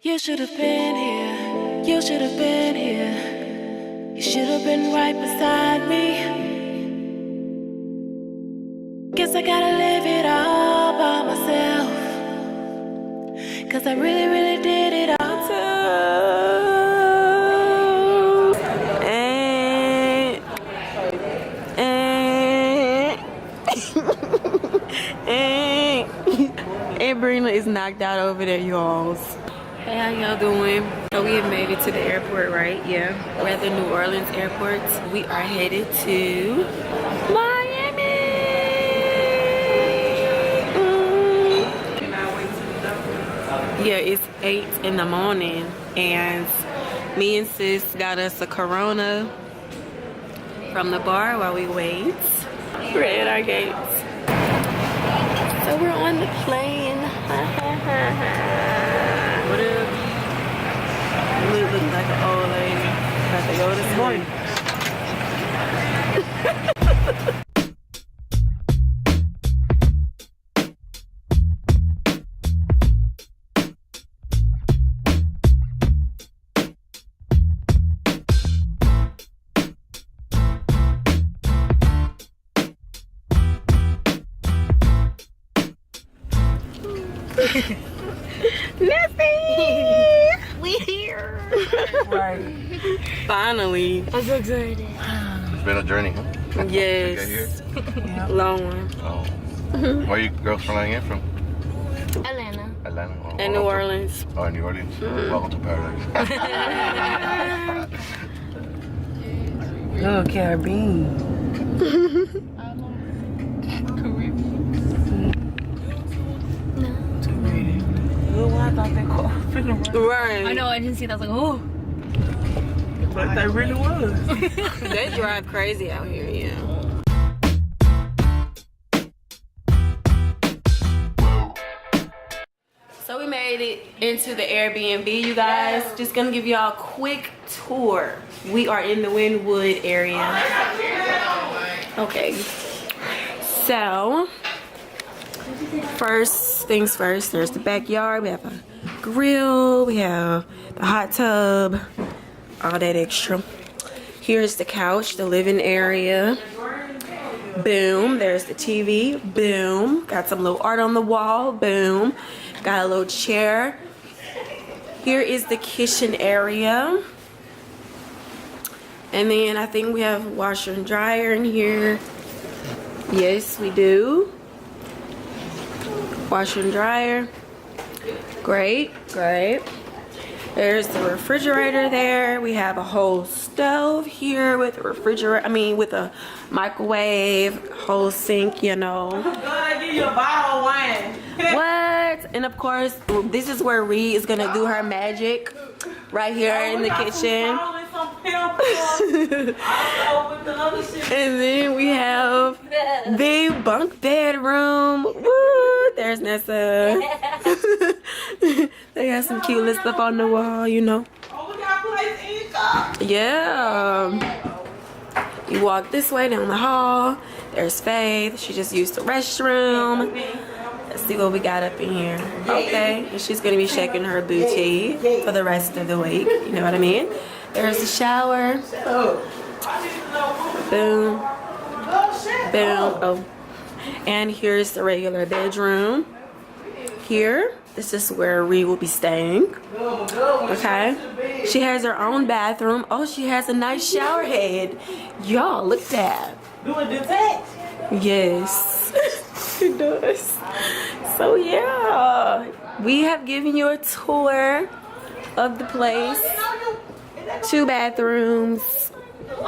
You should have been here. You should have been here. You should have been right beside me. Guess I gotta live it all by myself. 'Cause I really, really did it all too. And Brina is knocked out over there, y'all. Hey, how y'all doing? So we have made it to the airport, right? Yeah, we're at the New Orleans airport. We are headed to Miami. Yeah, it's 8 in the morning, and me and sis got us a Corona from the bar while we wait. We're at our gates. So we're on the plane. What up? We look like an old lady. About to go this morning. We here. Right. Finally. I'm so excited. It's been a journey, huh? Yes. To get here? Yeah. Long one. Oh. Where are you girls flying in from? Atlanta. Atlanta. Oh, And New Orleans. Oh, New Orleans. Welcome to paradise. Oh, Caribbean. Right. I know, I didn't see that. I was like, oh. But they really was. They drive crazy out here, yeah. So we made it into the Airbnb, you guys. Just gonna give y'all a quick tour. We are in the Wynwood area. Okay. So, first things first, there's the backyard. We have a grill, we have the hot tub, all that extra. Here's the couch, the living area. Boom, there's the TV. Boom, got some little art on the wall. Boom, got a little chair. Here is the kitchen area. And then I think we have washer and dryer in here. Yes, we do. Washer and dryer. Great, great. There's the refrigerator there. We have a whole stove here with a refrigerator, with a microwave, whole sink, you know. I give you a bottle of wine. What? And of course, this is where Ree is gonna do her magic right here in the kitchen. And then we have the bunk bedroom. Woo! There's Nessa. They got some cute little stuff on the wall, you know. Yeah. You walk this way down the hall. There's Faith. She just used the restroom. Let's see what we got up in here. Okay. And she's gonna be shaking her booty for the rest of the week. You know what I mean? There's the shower. Boom. Boom. Oh. And here's the regular bedroom. Here, this is where Ree will be staying. Okay. She has her own bathroom. Oh, she has a nice shower head. Y'all, look at that. Do it detached. Yes, it does. So yeah, we have given you a tour of the place. 2 bathrooms,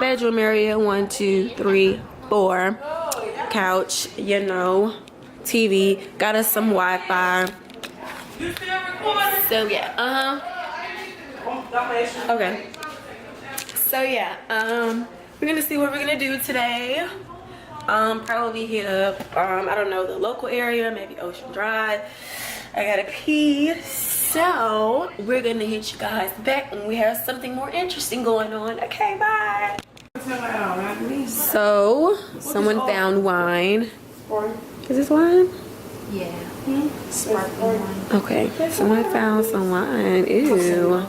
bedroom area, 1, 2, 3, 4. Couch, you know, TV. Got us some Wi-Fi. So yeah, okay. So yeah, we're gonna see what we're gonna do today. Probably hit up, I don't know, the local area, maybe Ocean Drive. I gotta pee. So we're gonna hit you guys back when we have something more interesting going on. Okay, bye. So someone found wine. Is this wine? Yeah. Sparkling wine. Okay, someone found some wine. Ew.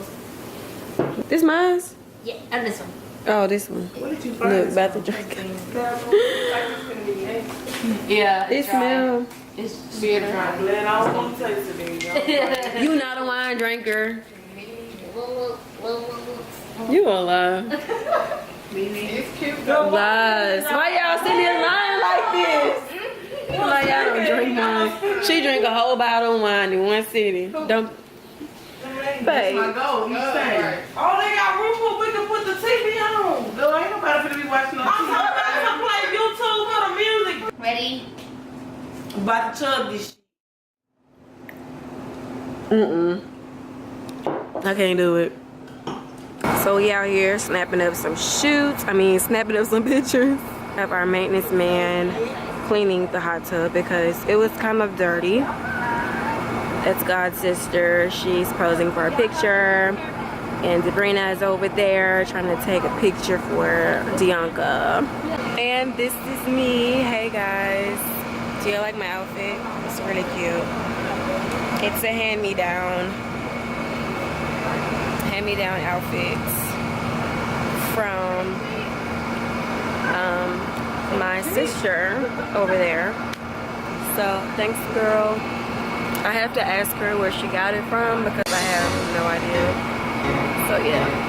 This mine? Yeah, and this one. Oh, this one. Look, about to drink it. Yeah. It smell. It's Beer dry. Glad I don't want to taste it. You not a wine drinker. Whoa. You a lie. It's cute. Lies. Why y'all sitting here lying like this? Like y'all don't drink wine. She drank a whole bottle of wine in one sitting. Don't. That's my Babe. goal. You saying? Oh, they got room for we can put the TV on. Girl, ain't nobody finna be watching no TV. I'm talking about to play YouTube for the music. Ready? I'm about to chug this shit. I can't do it. So we out here snapping up some shoots. Snapping up some pictures of our maintenance man cleaning the hot tub because it was kind of dirty. That's God's sister. She's posing for a picture. And Sabrina is over there trying to take a picture for Dianca. And this is me. Hey guys. Do you like my outfit? It's really cute. It's a hand-me-down outfits from my sister over there. So thanks, girl. I have to ask her where she got it from because I have no idea. So yeah.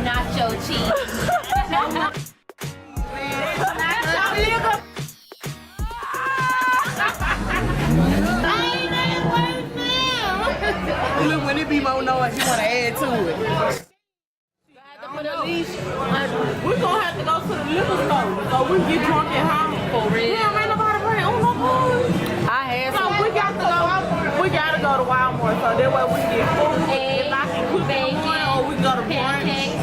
Nacho cheese. Look, when it be more noise, you want to add to it. We're going to have to go to the liquor store so we can get drunk at home. For real. Yeah, ain't nobody bring on no food. I had So we got to go to Walmart so that way we can get food. If I can cook bacon, one, or we can go to brunch pancakes.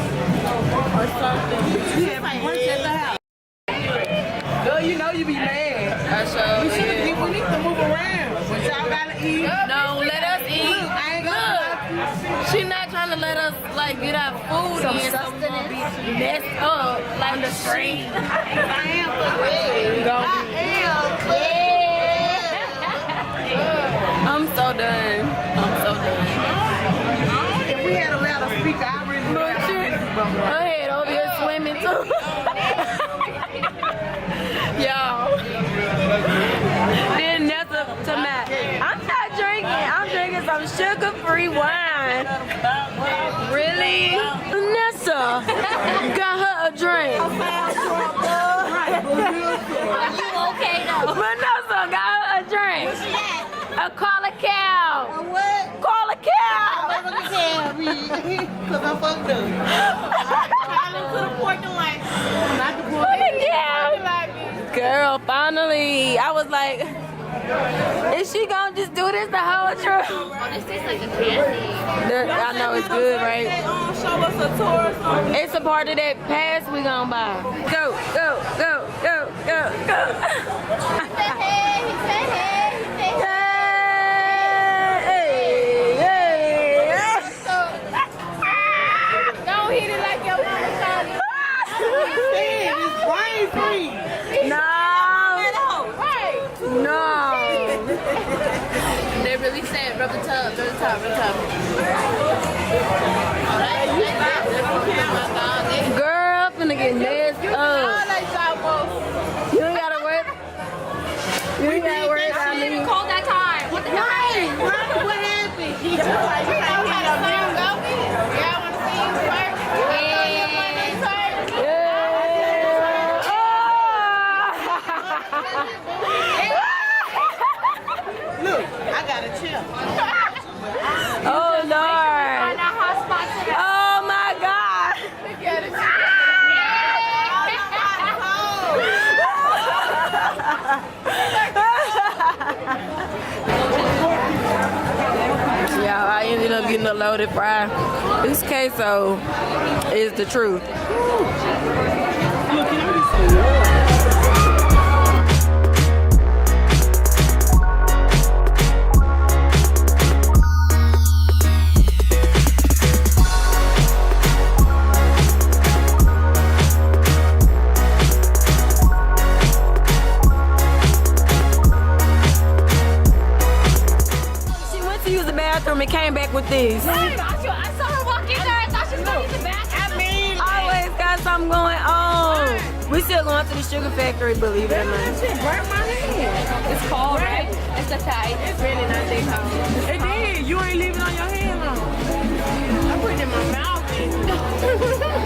or something. We have brunch at the house. Girl, you know you be mad. We need to move around. But y'all got to eat. No, let us eat. Look, I ain't gonna She not trying to let us like get our food Some in, so we won't sustenance. be messed up like the street. I am I'm so done. If we had a louder speaker, I really would have Her head over here swimming too. Y'all. Then that's up to Matt. I'm not drinking. I'm drinking some sugar-free wine. Really? Vanessa got her a drink. You okay though? Vanessa got her a drink. A call a cow. What? Call a cow. Because I'm fucked up. I look to the parking lot. Not the Call a cow. Girl, finally. I was like, is she gonna just do this the whole trip? Oh, this tastes like a candy. I know it's good, right? Show us a tour or something. It's a part of that pass we gonna buy. Go. Don't hit it like your mama told you. It's brain free. No. They really said rub the tub. Girl, finna get messed up. You ain't gotta worry. You ain't gotta worry about me. Cold that time. What the hell? What happened? Look, I got a chill. Oh Lord. Oh my God. Yeah, I ended up getting a loaded fry. This queso is the truth. And came back with this. I saw her walk in there. I thought she was going to use the bathroom. Always got something going on. We still going to the sugar factory, believe it or not. It's cold, right? It's a tight. It's really not that cold. It did. You ain't leaving on your hand long. I put it in my mouth.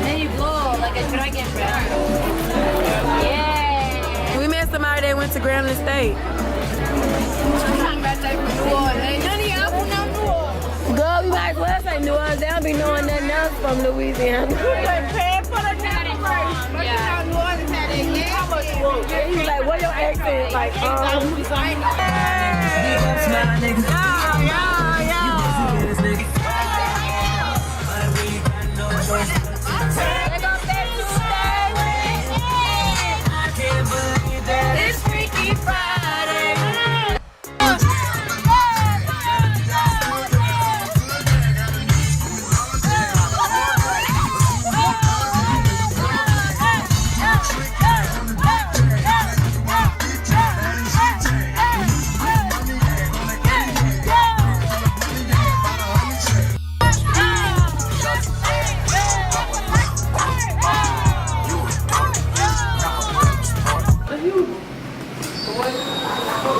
Then you blow like a dragon breath. Yeah. We met somebody that went to Grambling State. I'm about to say from New Orleans. None of y'all from New Orleans. Girl, we might as well say New Orleans. They don't be knowing nothing else from Louisiana. He was like, what your accent? Like, It's Freaky Friday.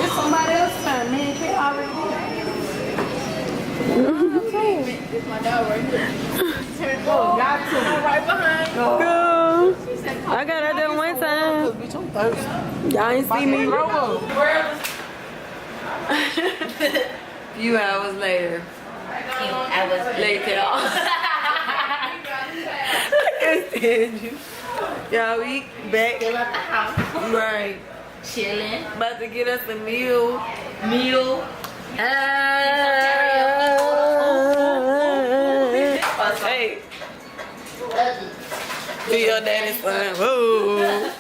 It's somebody else's time. Me and Kay already did. It's my dog right here. Got to. Right behind. girl, I got her there one time. Bitch, I'm thirsty. Y'all ain't see me. Where? Few hours later. I was Late at all. I can't stand you. Y'all, we back. still at the house, Right. chilling. About to get us a meal. Meal. Hey. Be your daddy's son. Whoa.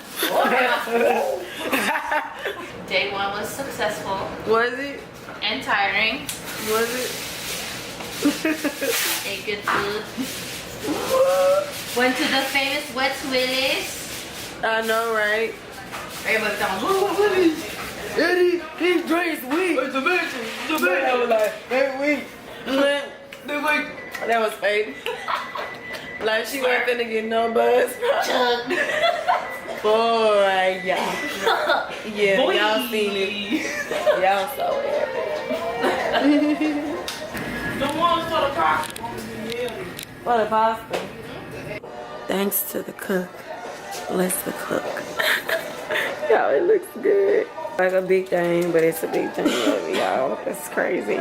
Day one was successful Was it? and tiring. Was it? Ate good food. Went to the famous Wet Willie's. I know, right? Everybody down. Eddie, he drinks weed. It's a bitch. It's a bitch. I was like, hey, weed. That was fake. Like she wasn't finna get no buzz. Boy, yeah. Yeah, y'all seen it. Y'all saw it. The ones for the pasta. For the pasta. Thanks to the cook. Bless the cook. Y'all, it looks good. Like a big thing, but it's a big thing, y'all. That's crazy.